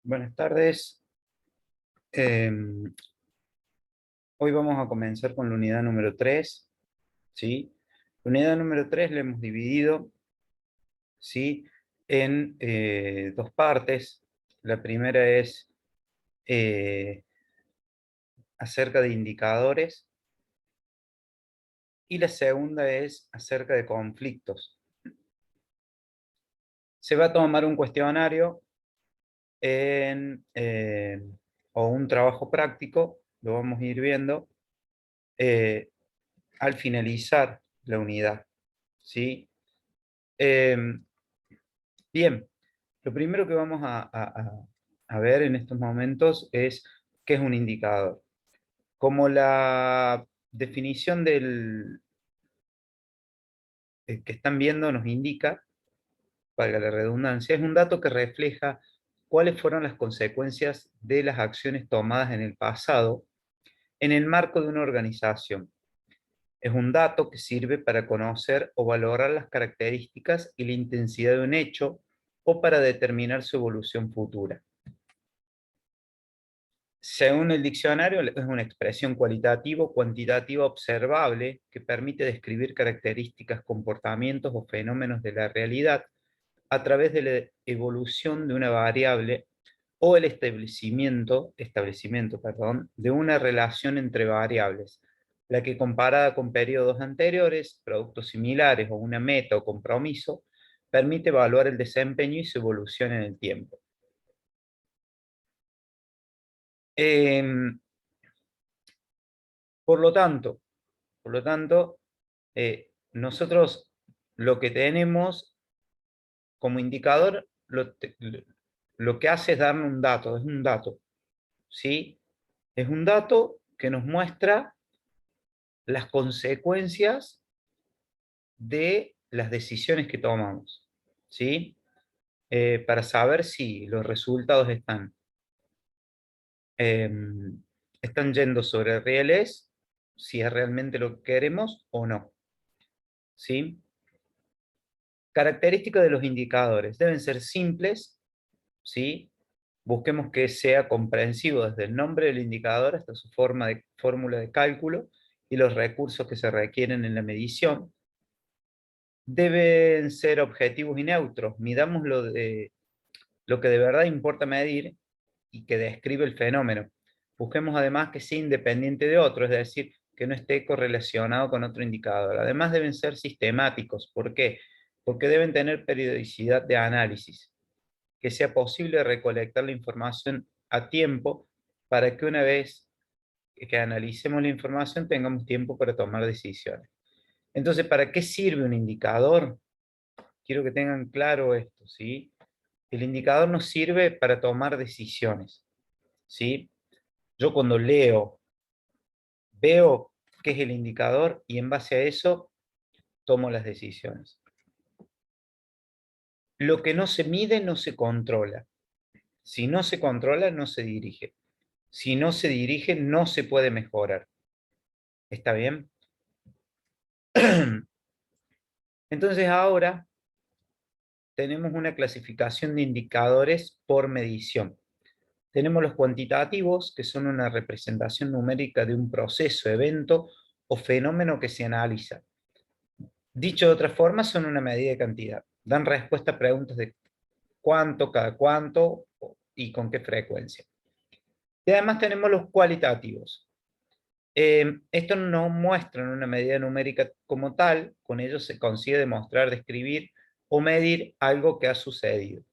Buenas tardes. Eh, Hoy vamos a comenzar con la unidad número 3, ¿sí? La unidad número 3 la hemos dividido, ¿sí? En dos partes. La primera es eh, acerca de indicadores y la segunda es acerca de conflictos. Se va a tomar un cuestionario o un trabajo práctico, lo vamos a ir viendo, eh, al finalizar la unidad, ¿sí? Eh, Bien, lo primero que vamos a ver en estos momentos es qué es un indicador. Como la definición que están viendo nos indica, valga la redundancia, es un dato que refleja cuáles fueron las consecuencias de las acciones tomadas en el pasado en el marco de una organización. Es un dato que sirve para conocer o valorar las características y la intensidad de un hecho o para determinar su evolución futura. Según el diccionario, es una expresión cualitativa o cuantitativa observable que permite describir características, comportamientos o fenómenos de la realidad a través de la evolución de una variable o el establecimiento, de una relación entre variables, la que comparada con periodos anteriores, productos similares o una meta o compromiso, permite evaluar el desempeño y su evolución en el tiempo. Em, por lo tanto, nosotros lo que tenemos como indicador, lo que hace es darnos un dato, es un dato, ¿sí? Es un dato que nos muestra las consecuencias de las decisiones que tomamos, ¿sí? Para saber si los resultados están yendo sobre rieles, si es realmente lo que queremos o no, ¿sí? Características de los indicadores. Deben ser simples, ¿sí? Busquemos que sea comprensivo desde el nombre del indicador hasta su fórmula de cálculo y los recursos que se requieren en la medición. Deben ser objetivos y neutros. Midamos lo que de verdad importa medir y que describe el fenómeno. Busquemos además que sea independiente de otro, es decir, que no esté correlacionado con otro indicador. Además deben ser sistemáticos. ¿Por qué? Porque deben tener periodicidad de análisis, que sea posible recolectar la información a tiempo para que una vez que analicemos la información tengamos tiempo para tomar decisiones. Entonces, ¿para qué sirve un indicador? Quiero que tengan claro esto, ¿sí? El indicador nos sirve para tomar decisiones, ¿sí? Yo cuando leo, veo qué es el indicador y en base a eso tomo las decisiones. Lo que no se mide no se controla. Si no se controla, no se dirige. Si no se dirige, no se puede mejorar. ¿Está bien? Entonces ahora tenemos una clasificación de indicadores por medición. Tenemos los cuantitativos, que son una representación numérica de un proceso, evento o fenómeno que se analiza. Dicho de otra forma, son una medida de cantidad. Dan respuesta a preguntas de cuánto, cada cuánto y con qué frecuencia. Y además tenemos los cualitativos. Estos no muestran una medida numérica como tal, con ellos se consigue demostrar, describir o medir algo que ha sucedido.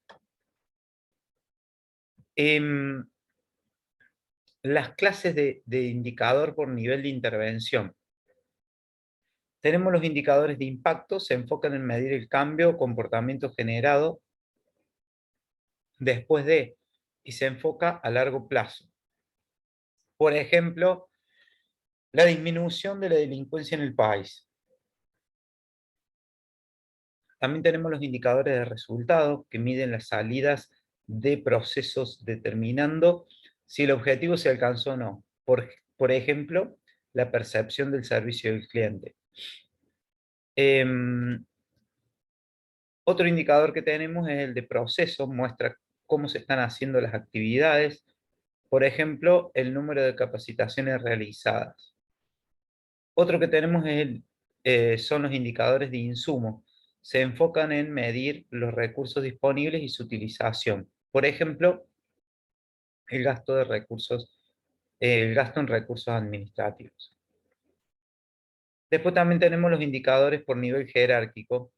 Em, las clases de indicador por nivel de intervención. Tenemos los indicadores de impacto, se enfocan en medir el cambio o comportamiento generado después de, y se enfoca a largo plazo. Por ejemplo, la disminución de la delincuencia en el país. También tenemos los indicadores de resultado que miden las salidas de procesos determinando si el objetivo se alcanzó o no. Por ejemplo, la percepción del servicio del cliente. Otro indicador que tenemos es el de proceso, muestra cómo se están haciendo las actividades, por ejemplo, el número de capacitaciones realizadas. Otro que tenemos son los indicadores de insumo. Se enfocan en medir los recursos disponibles y su utilización. Por ejemplo, el gasto de recursos, el gasto en recursos administrativos. Después también tenemos los indicadores por nivel jerárquico.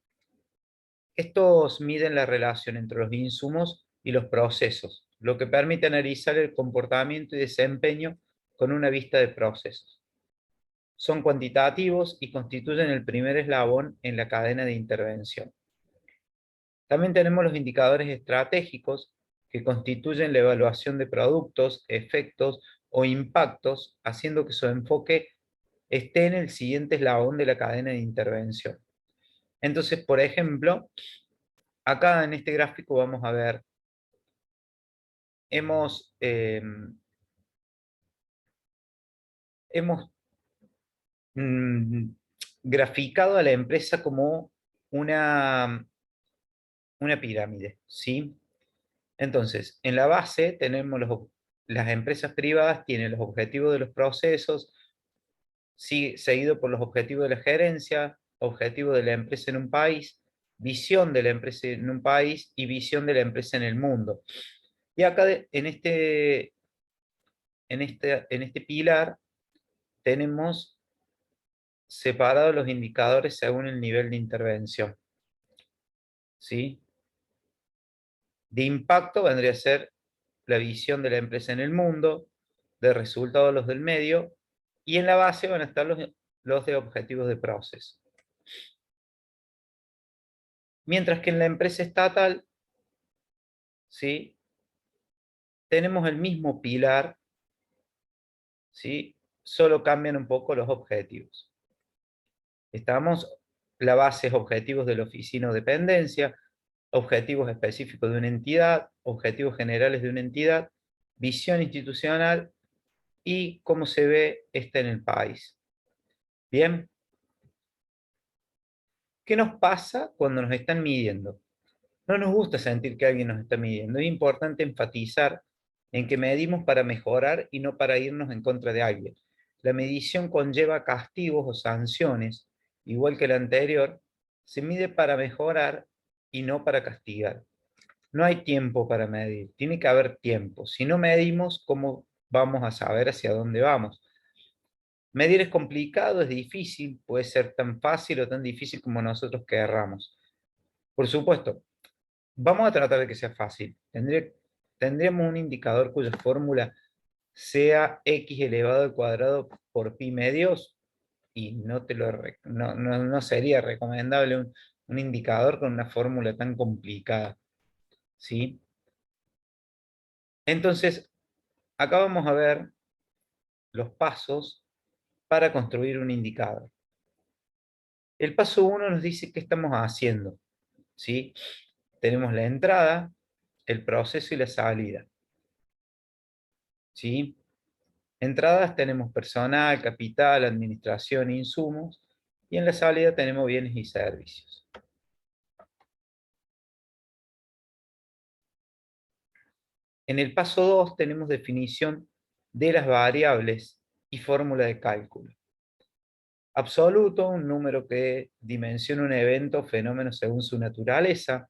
Estos miden la relación entre los insumos y los procesos, lo que permite analizar el comportamiento y desempeño con una vista de procesos. Son cuantitativos y constituyen el primer eslabón en la cadena de intervención. También tenemos los indicadores estratégicos, que constituyen la evaluación de productos, efectos o impactos, haciendo que su enfoque esté en el siguiente eslabón de la cadena de intervención. Entonces, por ejemplo, acá en este gráfico vamos a ver, hemos mm, graficado a la empresa como una, una pirámide, ¿sí? Entonces, en la base tenemos las empresas privadas tienen los objetivos de los procesos, seguido por los objetivos de la gerencia, objetivo de la empresa en un país, visión de la empresa en un país y visión de la empresa en el mundo. Y acá en este pilar tenemos separados los indicadores según el nivel de intervención, ¿sí? De impacto vendría a ser la visión de la empresa en el mundo, de resultados los del medio, y en la base van a estar los de objetivos de proceso. Mientras que en la empresa estatal, ¿sí? Tenemos el mismo pilar, ¿sí? Solo cambian un poco los objetivos. La base es objetivos de la oficina o dependencia, objetivos específicos de una entidad, objetivos generales de una entidad, visión institucional y cómo se ve esta en el país. Bien, ¿qué nos pasa cuando nos están midiendo? No nos gusta sentir que alguien nos está midiendo. Es importante enfatizar en que medimos para mejorar y no para irnos en contra de alguien. La medición conlleva castigos o sanciones, igual que la anterior. Se mide para mejorar y no para castigar. No hay tiempo para medir, tiene que haber tiempo. Si no medimos, ¿cómo vamos a saber hacia dónde vamos? Medir es complicado, es difícil, puede ser tan fácil o tan difícil como nosotros querramos. Por supuesto, vamos a tratar de que sea fácil. Tendríamos un indicador cuya fórmula sea x elevado al cuadrado por pi medios y no sería recomendable un indicador con una fórmula tan complicada, ¿sí? Entonces, acá vamos a ver los pasos para construir un indicador. El paso 1 nos dice qué estamos haciendo, ¿sí? Tenemos la entrada, el proceso y la salida, ¿sí? Entradas tenemos personal, capital, administración, insumos, y en la salida tenemos bienes y servicios. En el paso 2 tenemos definición de las variables y fórmula de cálculo. Absoluto, un número que dimensiona un evento o fenómeno según su naturaleza.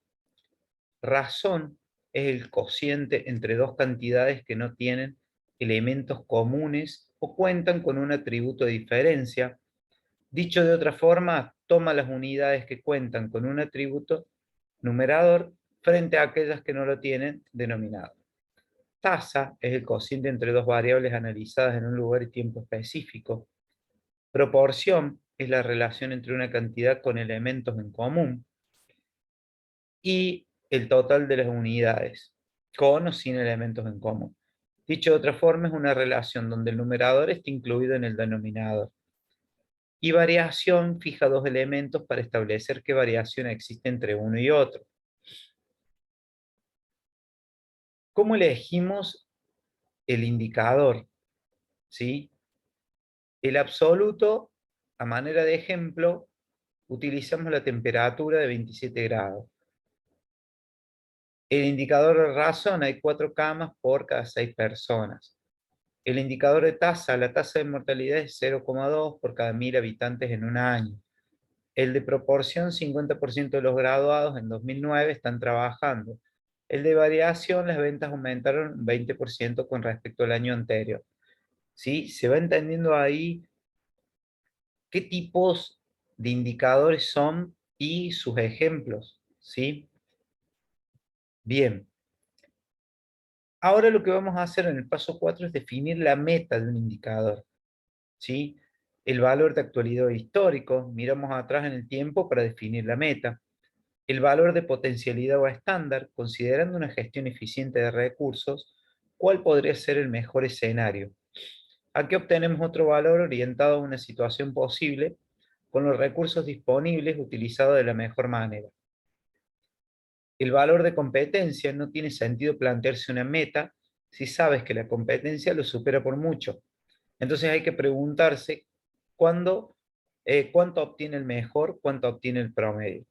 Razón es el cociente entre dos cantidades que no tienen elementos comunes o cuentan con un atributo de diferencia. Dicho de otra forma, toma las unidades que cuentan con un atributo numerador frente a aquellas que no lo tienen denominador. Tasa es el cociente entre dos variables analizadas en un lugar y tiempo específico. Proporción es la relación entre una cantidad con elementos en común. Y el total de las unidades, con o sin elementos en común. Dicho de otra forma, es una relación donde el numerador está incluido en el denominador. Y variación fija dos elementos para establecer qué variación existe entre uno y otro. ¿Cómo elegimos el indicador? ¿Sí? El absoluto, a manera de ejemplo, utilizamos la temperatura de 27 grados. El indicador de razón, hay 4 camas por cada 6 personas. El indicador de tasa, la tasa de mortalidad es 0,2 por cada 1000 habitantes en un año. El de proporción, 50% de los graduados en 2009 están trabajando. El de variación, las ventas aumentaron un 20% con respecto al año anterior. ¿Sí? Se va entendiendo ahí qué tipos de indicadores son y sus ejemplos. ¿Sí? Bien. Ahora lo que vamos a hacer en el paso 4 es definir la meta de un indicador. ¿Sí? El valor de actualidad histórico, miramos atrás en el tiempo para definir la meta. El valor de potencialidad o estándar, considerando una gestión eficiente de recursos, ¿cuál podría ser el mejor escenario? Aquí obtenemos otro valor orientado a una situación posible con los recursos disponibles utilizados de la mejor manera. El valor de competencia, no tiene sentido plantearse una meta si sabes que la competencia lo supera por mucho. Entonces hay que preguntarse cuánto obtiene el mejor, cuánto obtiene el promedio.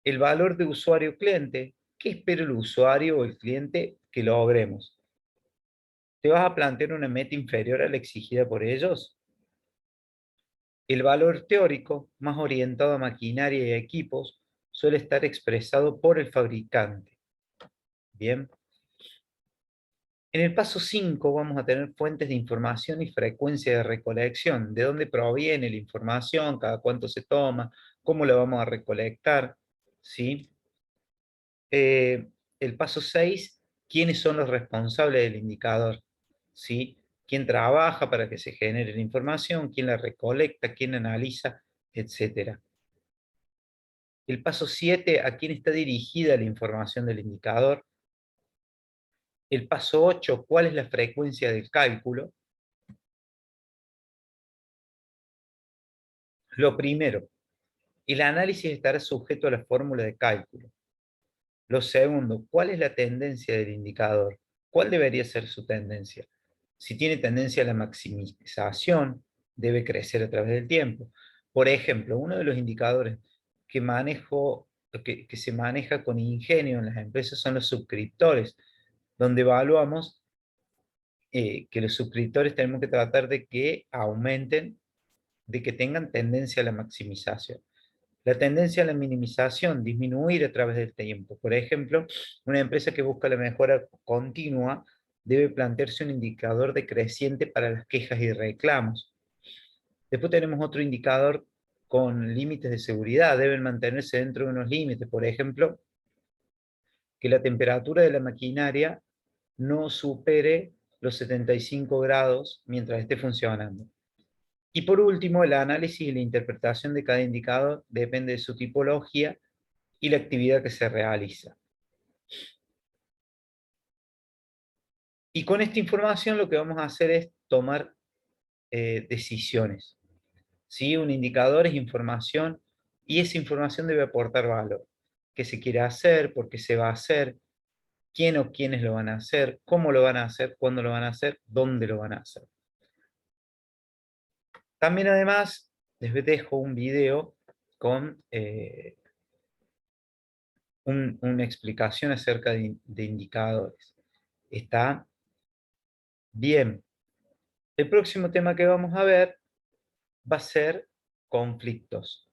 El valor de usuario-cliente, ¿qué espera el usuario o el cliente que logremos? ¿Te vas a plantear una meta inferior a la exigida por ellos? El valor teórico, más orientado a maquinaria y equipos, suele estar expresado por el fabricante. Bien. En el paso 5 vamos a tener fuentes de información y frecuencia de recolección, de dónde proviene la información, cada cuánto se toma, cómo la vamos a recolectar, ¿sí? El paso 6, ¿quiénes son los responsables del indicador? ¿Sí? ¿Quién trabaja para que se genere la información? ¿Quién la recolecta? ¿Quién analiza? Etcétera. El paso 7, ¿a quién está dirigida la información del indicador? El paso 8, ¿cuál es la frecuencia del cálculo? Lo primero, el análisis estará sujeto a la fórmula de cálculo. Lo segundo, ¿cuál es la tendencia del indicador? ¿Cuál debería ser su tendencia? Si tiene tendencia a la maximización, debe crecer a través del tiempo. Por ejemplo, uno de los indicadores que se maneja con ingenio en las empresas son los suscriptores, donde evaluamos que los suscriptores tenemos que tratar de que aumenten, de que tengan tendencia a la maximización. La tendencia a la minimización, disminuir a través del tiempo. Por ejemplo, una empresa que busca la mejora continua debe plantearse un indicador decreciente para las quejas y reclamos. Después tenemos otro indicador con límites de seguridad, deben mantenerse dentro de unos límites. Por ejemplo, que la temperatura de la maquinaria no supere los 75 grados mientras esté funcionando. Y por último, el análisis y la interpretación de cada indicador depende de su tipología y la actividad que se realiza. Y con esta información lo que vamos a hacer es tomar decisiones. ¿Sí? Un indicador es información y esa información debe aportar valor. ¿Qué se quiere hacer? ¿Por qué se va a hacer? ¿Quién o quiénes lo van a hacer? ¿Cómo lo van a hacer? ¿Cuándo lo van a hacer? ¿Dónde lo van a hacer? También además les dejo un video con una explicación acerca de indicadores. Está bien. El próximo tema que vamos a ver va a ser conflictos.